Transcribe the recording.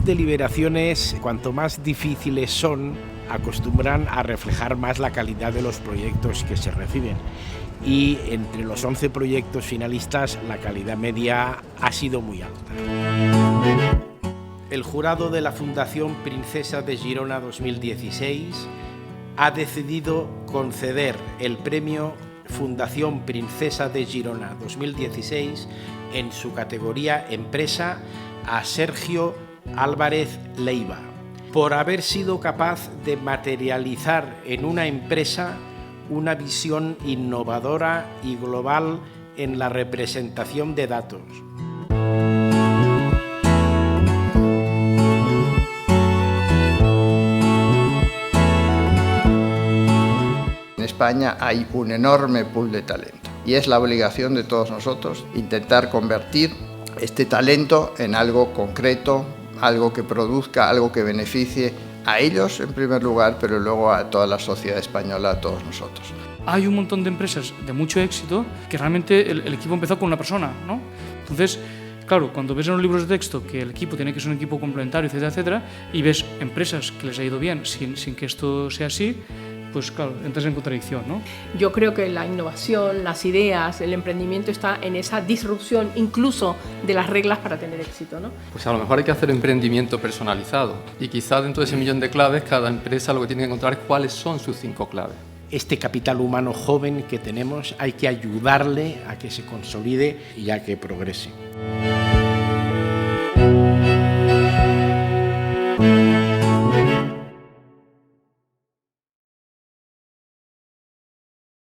deliberaciones, cuanto más difíciles son, acostumbran a reflejar más la calidad de los proyectos que se reciben. Y entre los 11 proyectos finalistas, la calidad media ha sido muy alta. El jurado de la Fundación Princesa de Girona 2016 ha decidido conceder el premio Fundación Princesa de Girona 2016 en su categoría Empresa a Sergio Álvarez Leiva, por haber sido capaz de materializar en una empresa una visión innovadora y global en la representación de datos. En España hay un enorme pool de talento y es la obligación de todos nosotros intentar convertir este talento en algo concreto, algo que produzca, algo que beneficie a ellos en primer lugar, pero luego a toda la sociedad española, a todos nosotros. Hay un montón de empresas de mucho éxito que realmente el equipo empezó con una persona, ¿no? Entonces, claro, cuando ves en los libros de texto que el equipo tiene que ser un equipo complementario, etcétera, etcétera, y ves empresas que les ha ido bien sin que esto sea así, pues claro, entras en contradicción, ¿no? Yo creo que la innovación, las ideas, el emprendimiento está en esa disrupción incluso de las reglas para tener éxito, ¿no? Pues a lo mejor hay que hacer emprendimiento personalizado y quizá dentro de ese millón de claves cada empresa lo que tiene que encontrar es cuáles son sus 5 claves. Este capital humano joven que tenemos hay que ayudarle a que se consolide y a que progrese.